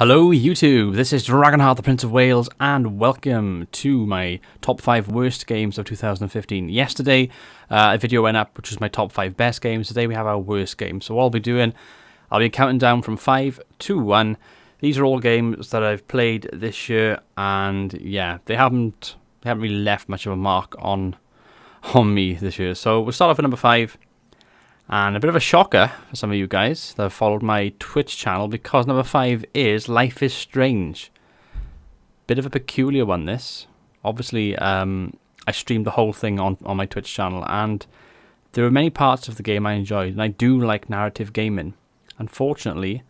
Hello YouTube, this is Dragonheart, the Prince of Wales, and welcome to my top 5 worst games of 2015. Yesterday, a video went up which was my top 5 best games. Today we have our worst games. So what I'll be doing, I'll be counting down from 5 to 1. These are all games that I've played this year, and yeah, they haven't really left much of a mark on me this year. So we'll start off with number 5. And a bit of a shocker for some of you guys that have followed my Twitch channel, because number 5 is Life is Strange. Bit of a peculiar one, this. Obviously, I streamed the whole thing on my Twitch channel, and there are many parts of the game I enjoyed, and I do like narrative gaming. Unfortunately,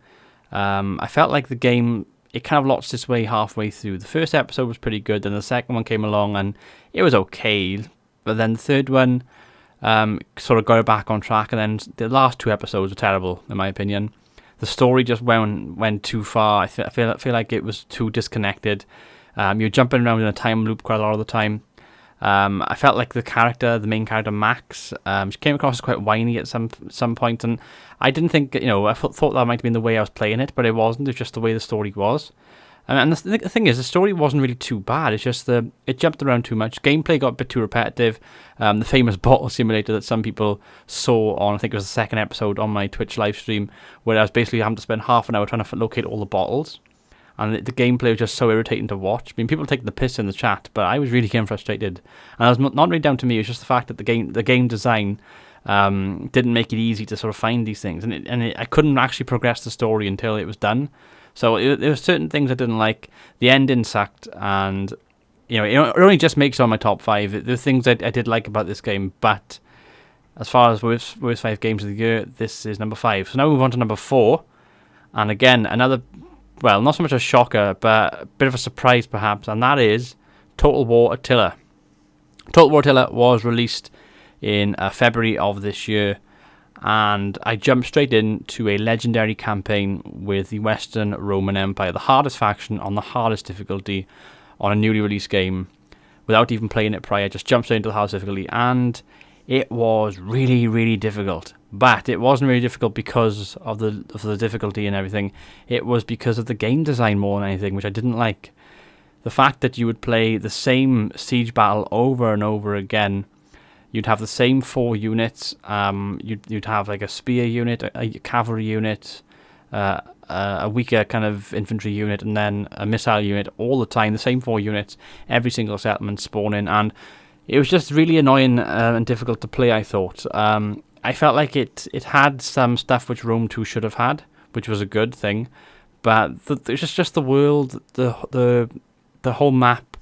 I felt like the game, it kind of lost its way halfway through. The first episode was pretty good, then the second one came along, and it was okay. But then the third one sort of got it back on track, and then the last 2 episodes were terrible, in my opinion. The story just went too far. I feel like it was too disconnected. You're jumping around in a time loop quite a lot of the time. I felt like the main character Max, she came across as quite whiny at some point, and I didn't think, I thought that might have been the way I was playing it, but it wasn't. It's just the way the story was. And the thing is, the story wasn't really too bad. It's just it jumped around too much. Gameplay got a bit too repetitive. The famous bottle simulator that some people saw on, I think it was the second episode on my Twitch live stream, where I was basically having to spend half an hour trying to locate all the bottles. And the gameplay was just so irritating to watch. I mean, people take the piss in the chat, but I was really getting frustrated. And it was not really down to me. It was just the fact that the game design didn't make it easy to sort of find these things. And I couldn't actually progress the story until it was done. So there were certain things I didn't like. The ending sucked, and it only just makes it on my top 5. There are things I did like about this game, but as far as worst 5 games of the year, this is number 5. So now we move on to number 4, and again another, well, not so much a shocker, but a bit of a surprise perhaps, and that is Total War Attila. Total War Attila was released in February of this year, and I jumped straight into a legendary campaign with the Western Roman Empire, the hardest faction on the hardest difficulty on a newly released game, without even playing it prior. Just jumped straight into the hardest difficulty, and it was really, really difficult. But it wasn't really difficult because of the difficulty and everything. It was because of the game design more than anything, which I didn't like. The fact that you would play the same siege battle over and over again. You'd have the same 4 units. You'd have like a spear unit, a cavalry unit, a weaker kind of infantry unit, and then a missile unit all the time. The same 4 units, every single settlement spawning, and it was just really annoying and difficult to play, I thought. I felt like it had some stuff which Rome 2 should have had, which was a good thing, but it's just the world, the whole map,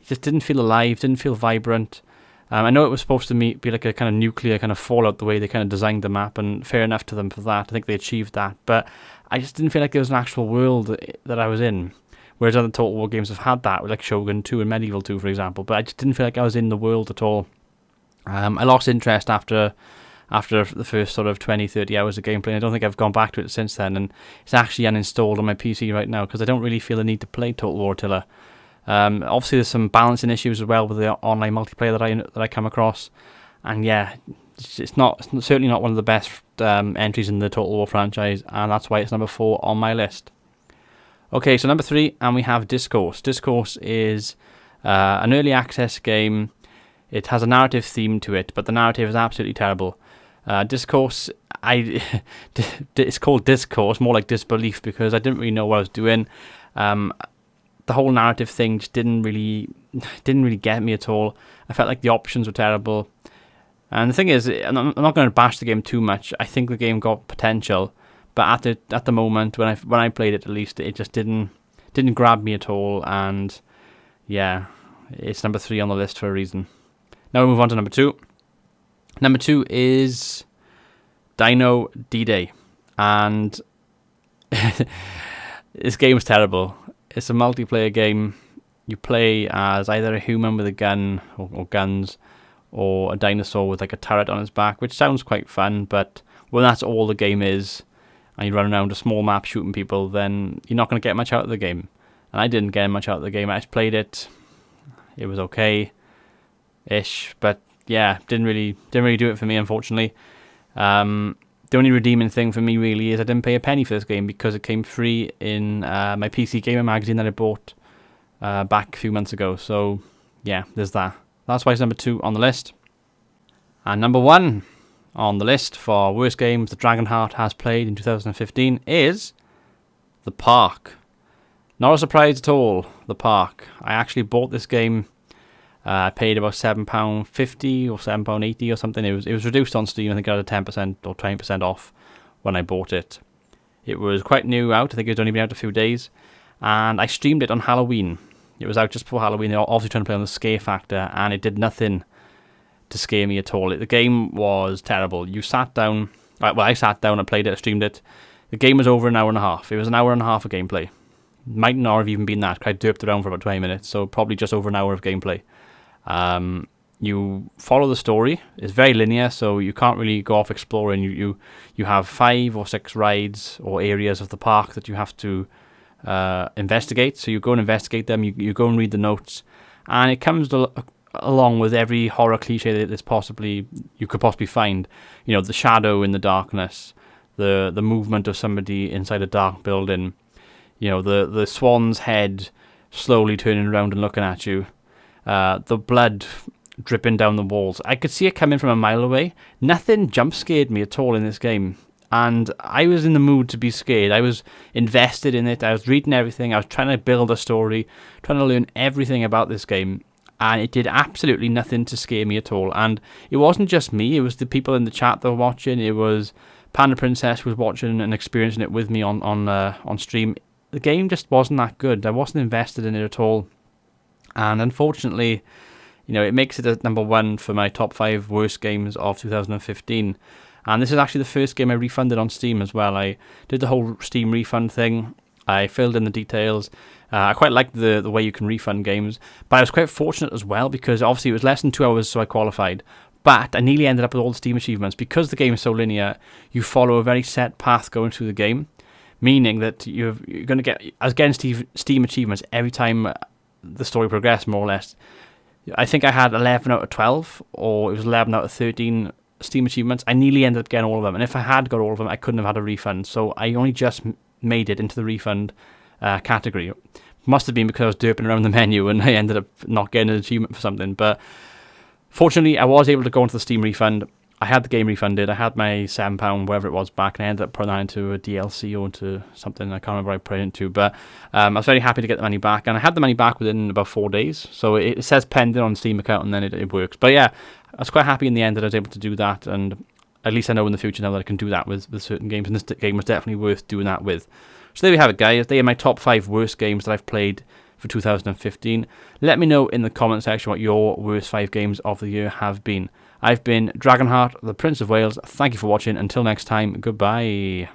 it just didn't feel alive, didn't feel vibrant. I know it was supposed to be like a kind of nuclear kind of fallout, the way they kind of designed the map, and fair enough to them for that. I think they achieved that, but I just didn't feel like there was an actual world that I was in, whereas other Total War games have had that, like Shogun 2 and Medieval 2, for example, but I just didn't feel like I was in the world at all. I lost interest after the first sort of 20-30 hours of gameplay, and I don't think I've gone back to it since then, and it's actually uninstalled on my PC right now, because I don't really feel the need to play Total War Attila. Obviously there's some balancing issues as well with the online multiplayer that I come across, and yeah, it's certainly not one of the best entries in the Total War franchise, and that's why it's number 4 on my list. Okay, so number 3, and we have Discourse. Discourse is an early access game. It has a narrative theme to it, but the narrative is absolutely terrible. Discourse, it's called Discourse, more like disbelief, because I didn't really know what I was doing. The whole narrative thing just didn't really get me at all. I felt like the options were terrible. And the thing is, I'm not going to bash the game too much. I think the game got potential, but at the moment when I played it, at least it just didn't grab me at all. And yeah, it's number 3 on the list for a reason. Now we move on to number 2. Number 2 is Dino D-Day, and this game is terrible. It's a multiplayer game. You play as either a human with a gun or guns, or a dinosaur with like a turret on his back, which sounds quite fun, but when that's all the game is, and you run around a small map shooting people, then you're not going to get much out of the game. And I didn't get much out of the game. I just played it. It was okay-ish, but yeah, didn't really do it for me, unfortunately. the only redeeming thing for me really is I didn't pay a penny for this game because it came free in my PC Gamer magazine that I bought back a few months ago. So yeah, there's that. That's why it's number 2 on the list. And number 1 on the list for worst games that Dragonheart has played in 2015 is The Park. Not a surprise at all, The Park. I actually bought this game. I paid about £7.50 or £7.80 or something. It was reduced on Steam. I think I had a 10% or 20% off when I bought it. It was quite new out. I think it had only been out a few days. And I streamed it on Halloween. It was out just before Halloween. They were obviously trying to play on the scare factor, and it did nothing to scare me at all. The game was terrible. You sat down. Well, I sat down and played it. I streamed it. The game was over an hour and a half. It was an hour and a half of gameplay. Might not have even been that, because I derped around for about 20 minutes. So probably just over an hour of gameplay. You follow the story. It's very linear, so you can't really go off exploring. You have 5 or 6 rides or areas of the park that you have to investigate. So you go and investigate them. You go and read the notes, and it comes along with every horror cliche that you could possibly find. You know, the shadow in the darkness, the movement of somebody inside a dark building. You know, the swan's head slowly turning around and looking at you. The blood dripping down the walls. I could see it coming from a mile away. Nothing jump scared me at all in this game. And I was in the mood to be scared. I was invested in it. I was reading everything. I was trying to build a story, trying to learn everything about this game. And it did absolutely nothing to scare me at all. And it wasn't just me. It was the people in the chat that were watching. It was Panda Princess who was watching and experiencing it with me on stream. The game just wasn't that good. I wasn't invested in it at all. And unfortunately, you know, it makes it at number 1 for my top 5 worst games of 2015. And this is actually the first game I refunded on Steam as well. I did the whole Steam refund thing. I filled in the details. I quite liked the way you can refund games. But I was quite fortunate as well, because obviously it was less than 2 hours, so I qualified. But I nearly ended up with all the Steam achievements. Because the game is so linear, you follow a very set path going through the game. Meaning that you're going to get, again, Steam achievements every time the story progressed, more or less. I think I had 11 out of 12, or it was 11 out of 13 Steam achievements. I nearly ended up getting all of them, and if I had got all of them, I couldn't have had a refund. So I only just made it into the refund category. Must have been because I was derping around the menu and I ended up not getting an achievement for something. But fortunately, I was able to go into the Steam refund. I had the game refunded. I had my £7, whatever it was, back, and I ended up putting that into a DLC or into something. I can't remember what I put it into, but I was very happy to get the money back, and I had the money back within about 4 days. So it says pending on Steam account, and then it works. But yeah, I was quite happy in the end that I was able to do that, and at least I know in the future now that I can do that with certain games, and this game was definitely worth doing that with. So there we have it, guys. They are my top 5 worst games that I've played for 2015. Let me know in the comment section what your worst 5 games of the year have been. I've been Dragonheart, the Prince of Wales. Thank you for watching. Until next time, goodbye.